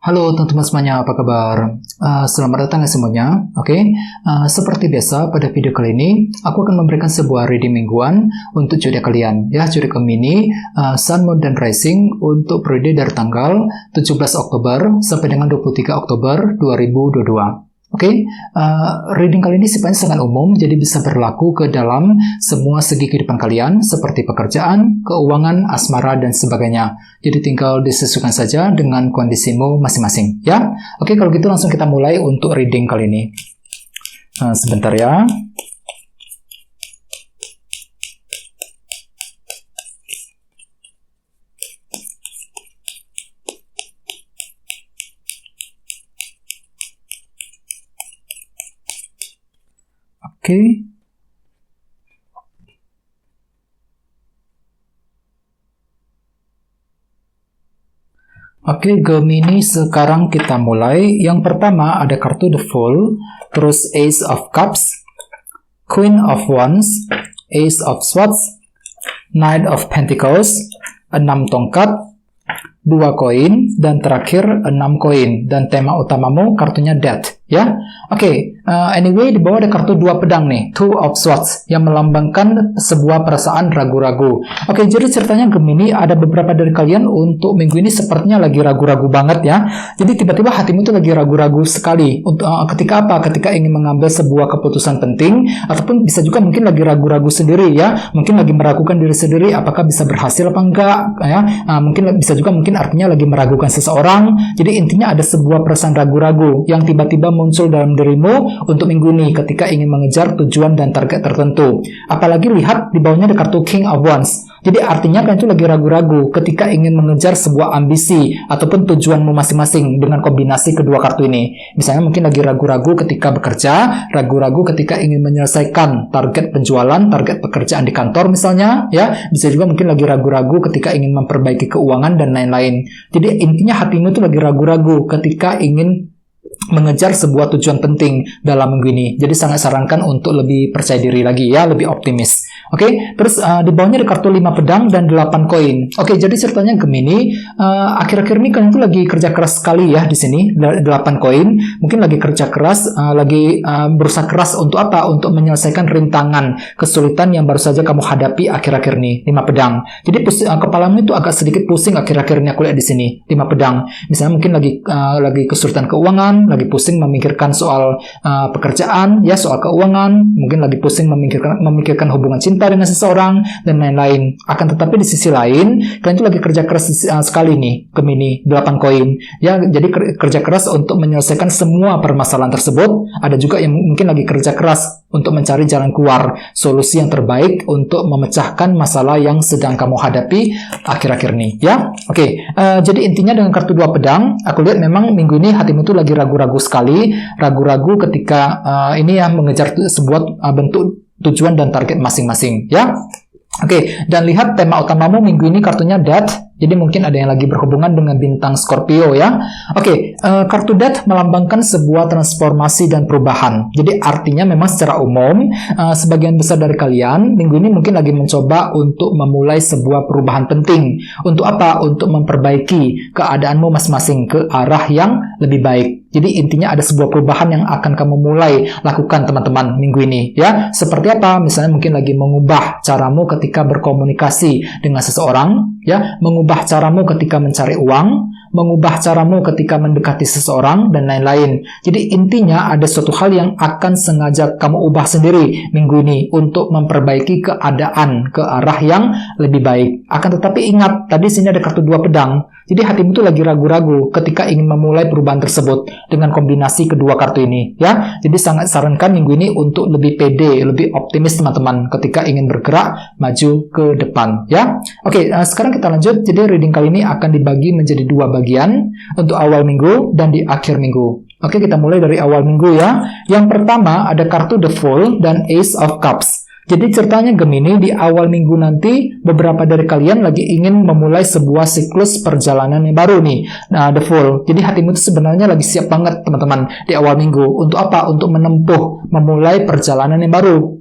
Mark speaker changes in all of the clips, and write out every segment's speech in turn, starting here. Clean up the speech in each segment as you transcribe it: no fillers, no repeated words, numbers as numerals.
Speaker 1: Halo teman-teman semuanya, apa kabar? Selamat datang ya semuanya. Seperti biasa pada video kali ini, aku akan memberikan sebuah reading mingguan untuk zodiak kalian. Ya, zodiak Gemini, Sun, Moon, dan Rising untuk periode dari tanggal 17 Oktober sampai dengan 23 Oktober 2022. Reading kali ini sifatnya sangat umum, jadi bisa berlaku ke dalam semua segi kehidupan kalian, seperti pekerjaan, keuangan, asmara, dan sebagainya. Jadi tinggal disesuaikan saja dengan kondisimu masing-masing, ya. Kalau gitu langsung kita mulai untuk reading kali ini. Sebentar ya. Gemini, sekarang kita mulai. Yang pertama ada kartu The Fool, terus Ace of Cups, Queen of Wands, Ace of Swords, Knight of Pentacles, 6 tongkat, 2 koin, dan terakhir 6 koin. Dan tema utamamu kartunya Death, ya. Anyway, di bawah ada kartu 2 pedang nih, Two of Swords, yang melambangkan sebuah perasaan ragu-ragu. Jadi ceritanya Gemini, ada beberapa dari kalian untuk minggu ini sepertinya lagi ragu-ragu banget ya. Jadi tiba-tiba hatimu itu lagi ragu-ragu sekali. Ketika apa? Ketika ingin mengambil sebuah keputusan penting, ataupun bisa juga mungkin lagi ragu-ragu sendiri ya. Mungkin lagi meragukan diri sendiri, apakah bisa berhasil apa enggak ya. Mungkin bisa juga mungkin artinya lagi meragukan seseorang. Jadi intinya ada sebuah perasaan ragu-ragu yang tiba-tiba muncul dalam dirimu untuk minggu ini ketika ingin mengejar tujuan dan target tertentu. Apalagi lihat di bawahnya ada kartu King of Wands. Jadi artinya kalian itu lagi ragu-ragu ketika ingin mengejar sebuah ambisi ataupun tujuanmu masing-masing dengan kombinasi kedua kartu ini. Misalnya mungkin lagi ragu-ragu ketika bekerja, ragu-ragu ketika ingin menyelesaikan target penjualan, target pekerjaan di kantor misalnya, ya. Bisa juga mungkin lagi ragu-ragu ketika ingin memperbaiki keuangan dan lain-lain. Jadi intinya hatimu itu lagi ragu-ragu ketika ingin mengejar sebuah tujuan penting dalam minggu ini. Jadi sangat sarankan untuk lebih percaya diri lagi ya, lebih optimis. Terus di bawahnya ada kartu 5 pedang dan 8 koin. Jadi ceritanya Gemini, akhir-akhir ini kalian tuh lagi kerja keras sekali ya di sini. 8 koin, mungkin lagi kerja keras, lagi berusaha keras untuk apa? Untuk menyelesaikan rintangan, kesulitan yang baru saja kamu hadapi akhir-akhir ini. 5 pedang. Jadi kepalamu itu agak sedikit pusing akhir-akhir ini, aku lihat di sini. 5 pedang. Misalnya mungkin lagi kesulitan keuangan, lagi pusing memikirkan soal pekerjaan, ya, soal keuangan, mungkin lagi pusing memikirkan hubungan cinta dengan seseorang dan lain-lain. Akan tetapi di sisi lain, kalian itu lagi kerja keras sekali nih, Gemini, 8 koin. Ya, jadi kerja keras untuk menyelesaikan semua permasalahan tersebut. Ada juga yang mungkin lagi kerja keras untuk mencari jalan keluar, solusi yang terbaik untuk memecahkan masalah yang sedang kamu hadapi akhir-akhir ini, ya. Jadi intinya dengan kartu 2 pedang, aku lihat memang minggu ini hatimu itu lagi ragu-ragu sekali, ragu-ragu ketika mengejar sebuah bentuk tujuan dan target masing-masing, ya. Dan lihat tema utamamu minggu ini kartunya Death. Jadi mungkin ada yang lagi berhubungan dengan bintang Scorpio ya. Kartu Death melambangkan sebuah transformasi dan perubahan. Jadi artinya memang secara umum, sebagian besar dari kalian minggu ini mungkin lagi mencoba untuk memulai sebuah perubahan penting. Untuk apa? Untuk memperbaiki keadaanmu masing-masing ke arah yang lebih baik. Jadi intinya ada sebuah perubahan yang akan kamu mulai lakukan teman-teman minggu ini ya. Seperti apa? Misalnya mungkin lagi mengubah caramu ketika berkomunikasi dengan seseorang ya, mengubah caramu ketika mencari uang, mengubah caramu ketika mendekati seseorang dan lain-lain. Jadi intinya ada suatu hal yang akan sengaja kamu ubah sendiri minggu ini untuk memperbaiki keadaan ke arah yang lebih baik. Akan tetapi ingat, tadi sini ada kartu 2 pedang. Jadi hatimu itu lagi ragu-ragu ketika ingin memulai perubahan tersebut dengan kombinasi kedua kartu ini, ya. Jadi sangat sarankan minggu ini untuk lebih pede, lebih optimis teman-teman ketika ingin bergerak maju ke depan, ya. Sekarang kita lanjut. Jadi reading kali ini akan dibagi menjadi 2 bagian untuk awal minggu dan di akhir minggu. Kita mulai dari awal minggu ya. Yang pertama ada kartu The Fool dan Ace of Cups. Jadi ceritanya Gemini, di awal minggu nanti beberapa dari kalian lagi ingin memulai sebuah siklus perjalanan yang baru nih. The Fool. Jadi hatimu itu sebenarnya lagi siap banget teman-teman di awal minggu. Untuk apa? Untuk memulai perjalanan yang baru.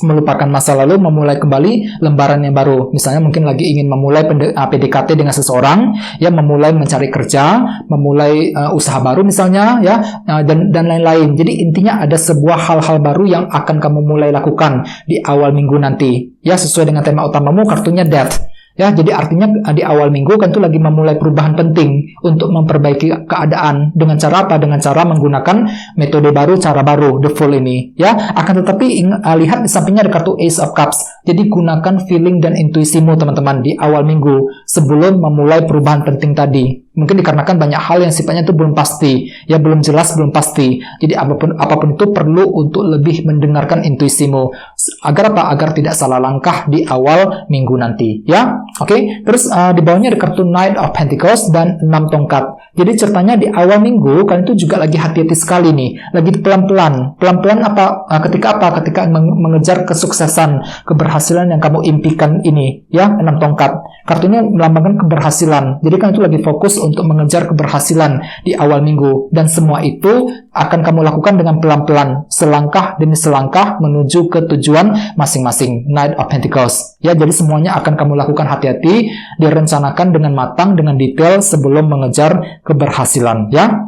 Speaker 1: melupakan masa lalu, memulai kembali lembaran yang baru. Misalnya mungkin lagi ingin memulai PDKT dengan seseorang, ya, memulai mencari kerja, memulai usaha baru misalnya, ya, dan lain-lain. Jadi intinya ada sebuah hal-hal baru yang akan kamu mulai lakukan di awal minggu nanti. Ya, sesuai dengan tema utamamu, kartunya Death. Ya, jadi artinya di awal minggu kan tuh lagi memulai perubahan penting untuk memperbaiki keadaan dengan cara apa? Dengan cara menggunakan metode baru, cara baru, the Fool ini. Ya, akan tetapi lihat di sampingnya ada kartu Ace of Cups. Jadi gunakan feeling dan intuisimu teman-teman di awal minggu sebelum memulai perubahan penting tadi. Mungkin dikarenakan banyak hal yang sifatnya itu belum pasti, ya, belum jelas, belum pasti. Jadi apapun itu perlu untuk lebih mendengarkan intuisimu. Agar apa? Agar tidak salah langkah di awal minggu nanti, ya. Oke, terus di bawahnya ada kartu Knight of Pentacles dan 6 tongkat. Jadi ceritanya di awal minggu kalian itu juga lagi hati-hati sekali nih, lagi pelan-pelan. Pelan-pelan apa? Ketika apa? Ketika mengejar kesuksesan, keberhasilan yang kamu impikan ini, ya, 6 tongkat. Kartunya melambangkan keberhasilan. Jadi kan itu lagi fokus untuk mengejar keberhasilan di awal minggu, dan semua itu akan kamu lakukan dengan pelan-pelan, selangkah demi selangkah menuju ke tujuan masing-masing. Knight of Pentacles. Ya, jadi semuanya akan kamu lakukan hati-hati, direncanakan dengan matang, dengan detail sebelum mengejar keberhasilan, ya.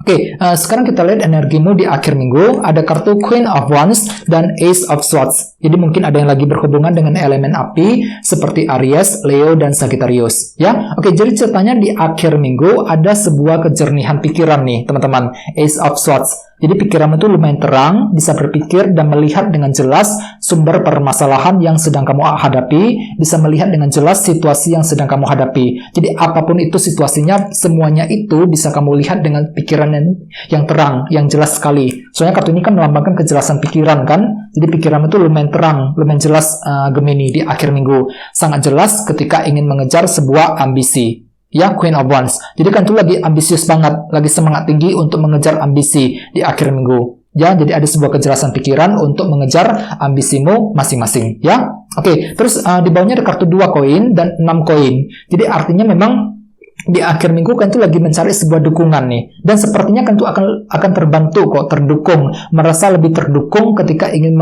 Speaker 1: Oke, sekarang kita lihat energimu di akhir minggu. Ada kartu Queen of Wands dan Ace of Swords. Jadi mungkin ada yang lagi berhubungan dengan elemen api seperti Aries, Leo, dan Sagittarius. Ya, oke. Jadi ceritanya di akhir minggu ada sebuah kejernihan pikiran nih, teman-teman. Ace of Swords. Jadi pikiranmu itu lumayan terang, bisa berpikir dan melihat dengan jelas sumber permasalahan yang sedang kamu hadapi, bisa melihat dengan jelas situasi yang sedang kamu hadapi. Jadi apapun itu situasinya, semuanya itu bisa kamu lihat dengan pikiran yang terang, yang jelas sekali. Soalnya kartu ini kan melambangkan kejelasan pikiran kan. Jadi pikiranmu itu lumayan terang, lumayan jelas, Gemini, di akhir minggu. Sangat jelas ketika ingin mengejar sebuah ambisi. Ya, Queen of Wands. Jadi kan itu lagi ambisius banget, lagi semangat tinggi untuk mengejar ambisi di akhir minggu. Ya, jadi ada sebuah kejelasan pikiran untuk mengejar ambisimu masing-masing. Ya, oke. Terus di bawahnya ada kartu 2 koin dan 6 koin. Jadi artinya memang di akhir minggu kan itu lagi mencari sebuah dukungan nih, dan sepertinya kan itu akan terbantu kok, terdukung, merasa lebih terdukung ketika ingin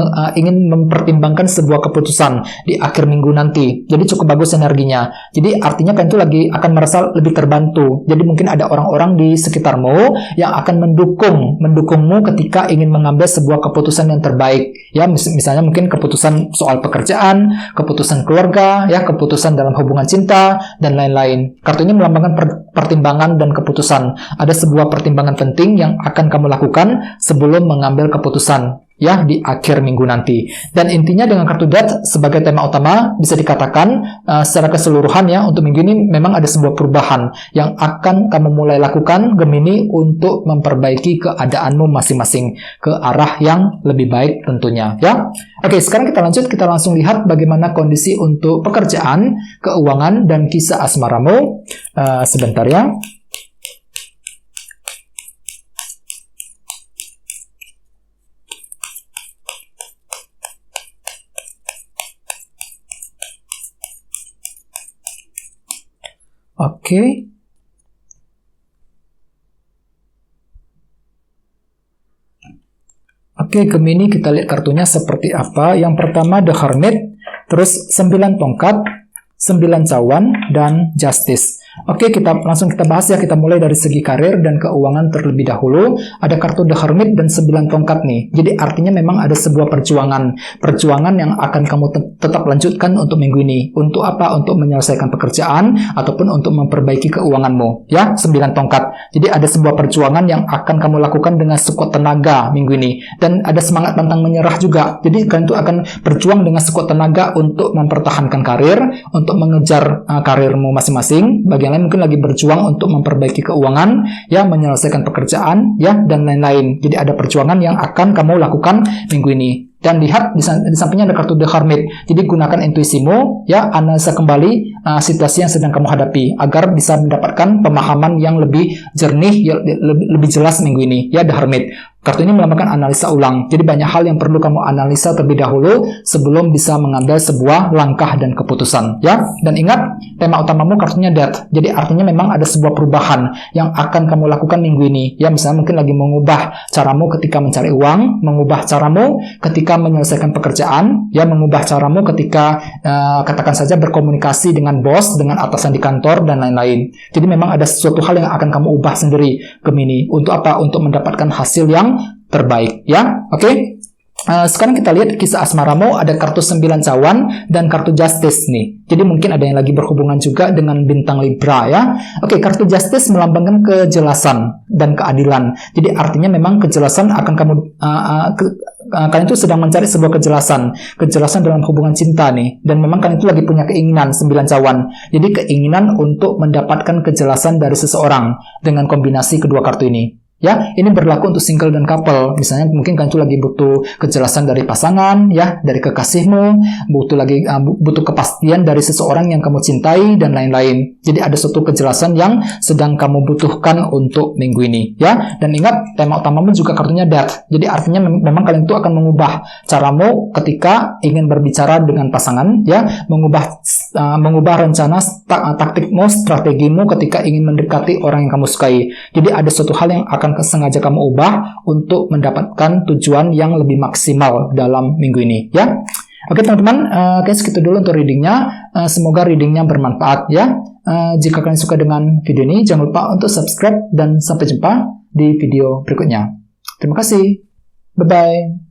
Speaker 1: mempertimbangkan sebuah keputusan di akhir minggu nanti. Jadi cukup bagus energinya. Jadi artinya kan itu lagi akan merasa lebih terbantu. Jadi mungkin ada orang-orang di sekitarmu yang akan mendukungmu ketika ingin mengambil sebuah keputusan yang terbaik. Ya, misalnya mungkin keputusan soal pekerjaan, keputusan keluarga, ya, keputusan dalam hubungan cinta, dan lain-lain. Kartu ini melambangkan pertimbangan dan keputusan. Ada sebuah pertimbangan penting yang akan kamu lakukan sebelum mengambil keputusan, ya, di akhir minggu nanti. Dan intinya dengan kartu Death sebagai tema utama, bisa dikatakan secara keseluruhan ya, untuk minggu ini memang ada sebuah perubahan yang akan kamu mulai lakukan, Gemini, untuk memperbaiki keadaanmu masing-masing ke arah yang lebih baik tentunya, ya. Oke, sekarang kita lanjut, kita langsung lihat bagaimana kondisi untuk pekerjaan, keuangan, dan kisah asmaramu. Sebentar ya. Oke. Oke, Gemini, kita lihat kartunya seperti apa. Yang pertama The Hermit, terus 9 tongkat, 9 cawan, dan Justice. Oke, langsung kita bahas ya. Kita mulai dari segi karir dan keuangan terlebih dahulu. Ada kartu The Hermit dan 9 tongkat nih. Jadi artinya memang ada sebuah perjuangan yang akan kamu tetap lanjutkan untuk minggu ini. Untuk apa? Untuk menyelesaikan pekerjaan ataupun untuk memperbaiki keuanganmu. Ya, 9 tongkat. Jadi ada sebuah perjuangan yang akan kamu lakukan dengan sekuat tenaga minggu ini. Dan ada semangat pantang menyerah juga. Jadi kalian itu akan berjuang dengan sekuat tenaga untuk mempertahankan karir, untuk mengejar karirmu masing-masing. Bagi yang lain mungkin lagi berjuang untuk memperbaiki keuangan, ya, menyelesaikan pekerjaan, ya, dan lain-lain. Jadi ada perjuangan yang akan kamu lakukan minggu ini. Dan lihat di sampingnya ada kartu The Hermit. Jadi gunakan intuisimu, ya, analisa kembali situasi yang sedang kamu hadapi agar bisa mendapatkan pemahaman yang lebih jernih, lebih jelas minggu ini. Ya, The Hermit. Kartu ini melambangkan analisa ulang. Jadi banyak hal yang perlu kamu analisa terlebih dahulu sebelum bisa mengambil sebuah langkah dan keputusan. Ya, dan ingat tema utamamu kartunya Death. Jadi artinya memang ada sebuah perubahan yang akan kamu lakukan minggu ini. Ya, misalnya mungkin lagi mengubah caramu ketika mencari uang, mengubah caramu ketika menyelesaikan pekerjaan, ya, mengubah caramu ketika katakan saja berkomunikasi dengan bos, dengan atasan di kantor dan lain-lain. Jadi memang ada sesuatu hal yang akan kamu ubah sendiri Gemini. Untuk apa? Untuk mendapatkan hasil yang terbaik, ya. Oke. Sekarang kita lihat kisah asmaramu, ada kartu 9 cawan dan kartu Justice nih. Jadi mungkin ada yang lagi berhubungan juga dengan bintang Libra, ya. Oke, kartu Justice melambangkan kejelasan dan keadilan. Jadi artinya memang kejelasan akan kamu kalian itu sedang mencari sebuah kejelasan dalam hubungan cinta nih, dan memang kalian itu lagi punya keinginan 9 cawan. Jadi keinginan untuk mendapatkan kejelasan dari seseorang dengan kombinasi kedua kartu ini. Ya, ini berlaku untuk single dan couple. Misalnya mungkin kalian tuh lagi butuh kejelasan dari pasangan, ya, dari kekasihmu, butuh kepastian dari seseorang yang kamu cintai dan lain-lain. Jadi ada suatu kejelasan yang sedang kamu butuhkan untuk minggu ini, ya. Dan ingat tema utamamu juga kartunya Death. Jadi artinya memang kalian tuh akan mengubah caramu ketika ingin berbicara dengan pasangan, ya, mengubah rencana, taktikmu, strategimu ketika ingin mendekati orang yang kamu sukai. Jadi ada suatu hal yang akan sengaja kamu ubah untuk mendapatkan tujuan yang lebih maksimal dalam minggu ini, ya. Oke teman-teman, segitu dulu untuk readingnya. Semoga readingnya bermanfaat, ya. Jika kalian suka dengan video ini, jangan lupa untuk subscribe dan sampai jumpa di video berikutnya. Terima kasih. Bye-bye.